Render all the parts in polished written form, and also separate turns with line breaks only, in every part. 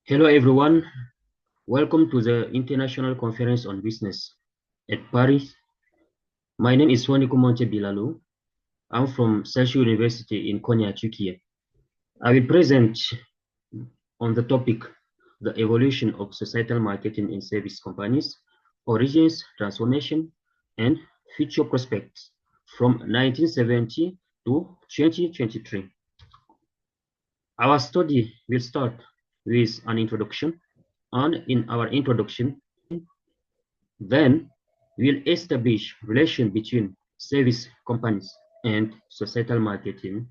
Hello everyone, welcome to the International Conference on Business at Paris. My name is Waniku Monte Bilalu. I'm from Selçuk University in Konya, Turkey. I will present on the topic, the evolution of societal marketing in service companies, origins, transformation, and future prospects from 1970 to 2023. Our study will start with an introduction, and in our introduction, then we'll establish relation between service companies and societal marketing.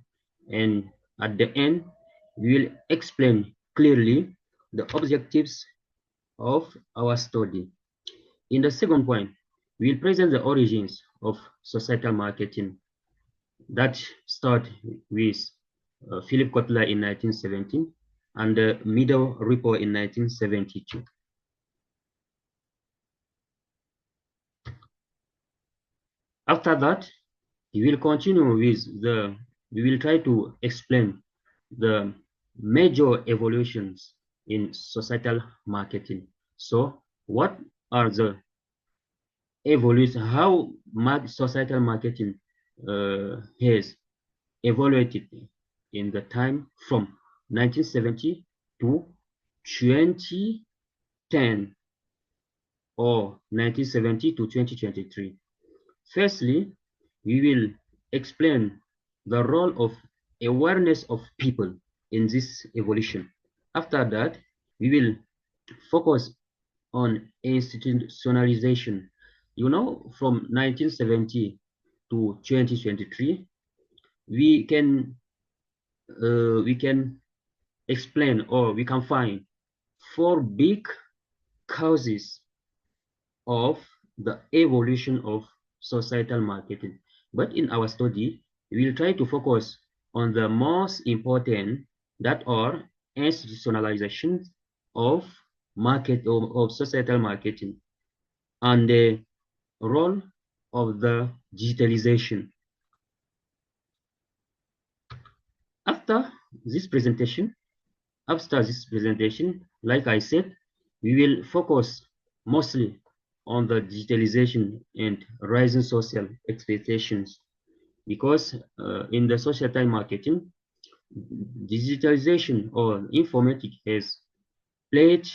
And at the end, we will explain clearly the objectives of our study. In the second point, we'll present the origins of societal marketing that start with Philip Kotler in 1917 and the Middle Report in 1972. After that, we will continue with we will try to explain the major evolutions in societal marketing. So what are the evolution, how societal marketing has evaluated in the time from 1970 to 2010 or 1970 to 2023. Firstly, we will explain the role of awareness of people in this evolution. After that, we will focus on institutionalization. You know, from 1970 to 2023, we can explain, or we can find four big causes of the evolution of societal marketing. But in our study, we will try to focus on the most important, that are institutionalization of societal marketing and the role of the digitalization. After this presentation, like I said, we will focus mostly on the digitalization and rising social expectations, because in the societal marketing, digitalization or informatics has played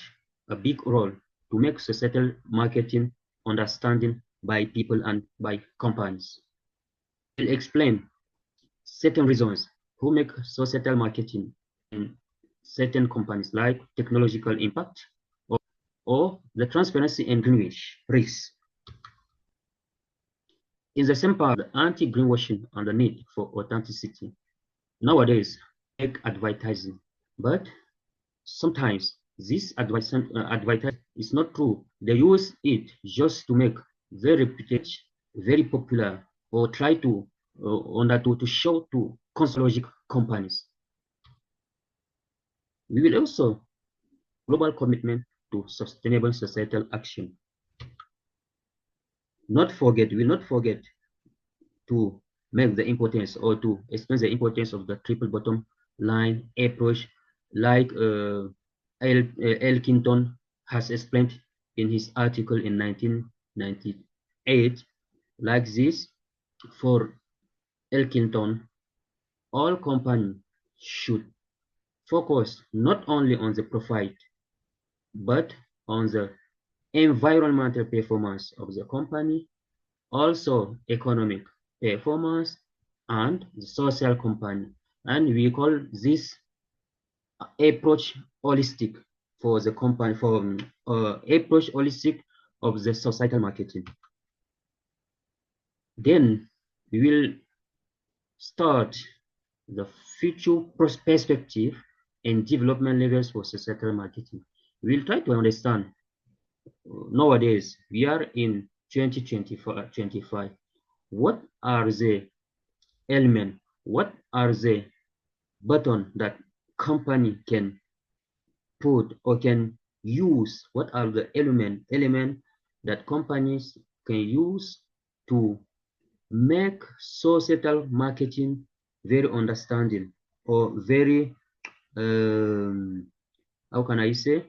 a big role to make societal marketing understanding by people and by companies. We'll explain certain reasons who make societal marketing in certain companies, like technological impact or the transparency and greenwashing risks. In the same part, the anti-greenwashing and the need for authenticity. Nowadays, make advertising, but sometimes this advertising is not true. They use it just to make very reputed, very popular, or try to to show to consulting companies. We will also global commitment to sustainable societal action. We will not forget to make the importance, or to explain the importance of the triple bottom line approach, like Elkington has explained in his article in 1998. Like this, for Elkington, all companies should focus not only on the profit, but on the environmental performance of the company, also economic performance, and the social company. And we call this approach holistic for the company, for approach holistic of the societal marketing. Then we will start the future perspective and development levels for societal marketing. We'll try to understand, nowadays we are in 2025, what are the elements, what are the button that company can put or can use, what are the element that companies can use to make societal marketing very understanding, or very how can I say,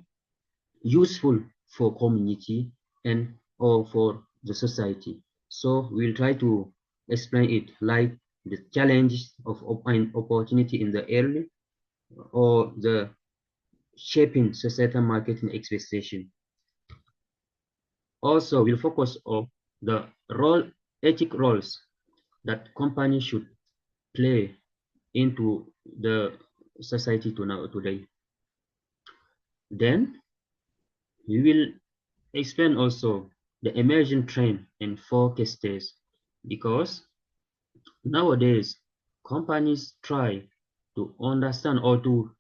useful for community and or for the society. So we'll try to explain it like the challenges of opportunity in the early or the shaping societal marketing expectation. Also, we'll focus on the ethic roles that companies should play into the society today. Then we will explain also the emerging trend and forecasters because nowadays companies try to understand or to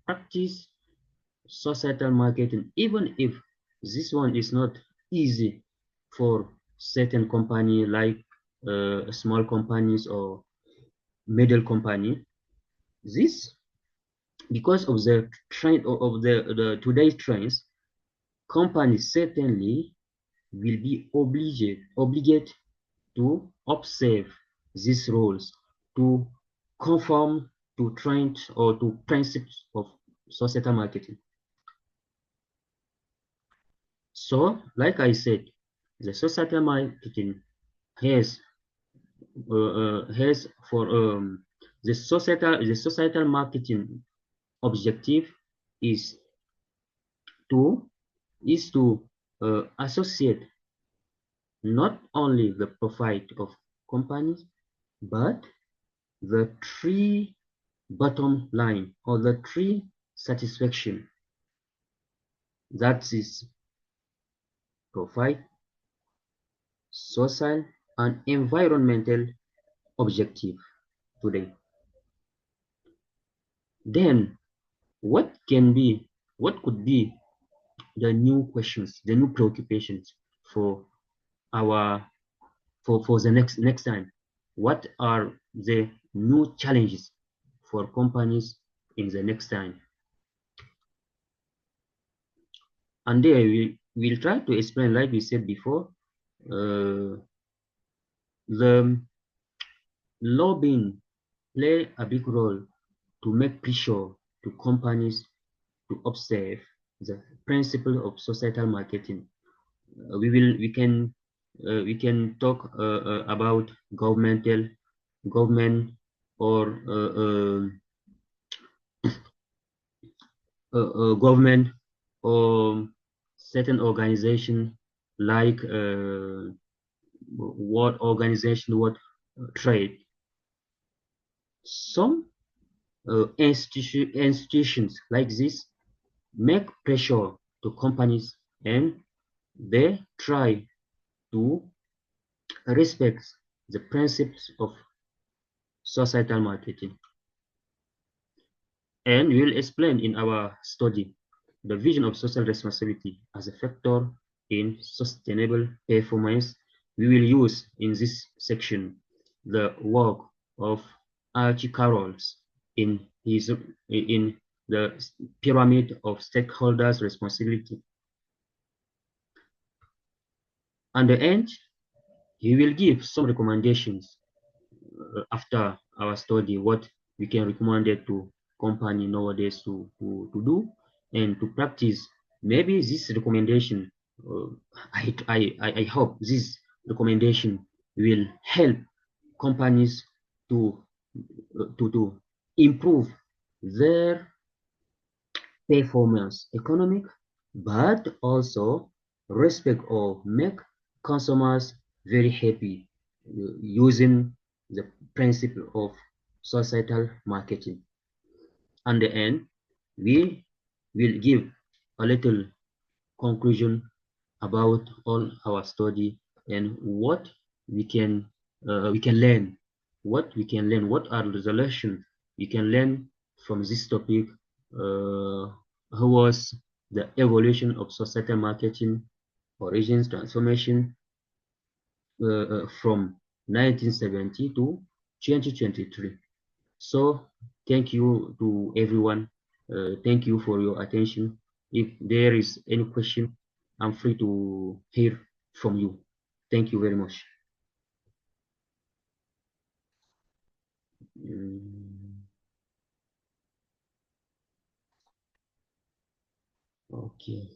practice societal marketing, even if this one is not easy for certain company like small companies or middle company. This because of the trend of the today's trends, companies certainly will be obligated to observe these rules, to conform to trends or to principles of societal marketing. So, like I said, the societal marketing has has for the societal marketing objective is to associate not only the profit of companies but the three bottom line or the three satisfaction, that is profit, social and environmental objective today. Then what could be the new questions, the new preoccupations for our for the next time? What are the new challenges for companies in the next time? And there we will try to explain, like we said before, the lobbying play a big role to make pressure to companies to observe the principle of societal marketing. We can talk about government or government or certain organization like what organization, what trade. Some institutions like this make pressure to companies and they try to respect the principles of societal marketing. And we will explain in our study the vision of social responsibility as a factor in sustainable performance. We will use in this section the work of Archie Carroll's in the pyramid of stakeholders responsibility. And the end, he will give some recommendations after our study what we can recommend it to company nowadays to do and to practice. Maybe this recommendation, uh, I hope this recommendation will help companies to to improve their performance economic, but also respect or make consumers very happy using the principle of societal marketing. And the end, we will give a little conclusion about all our study and what we can learn, what are the lessons we can learn from this topic. How was the evolution of societal marketing, origins, transformation from 1970 to 2023. So thank you to everyone. Thank you for your attention. If there is any question, I'm free to hear from you. Thank you very much. Mm. Okay.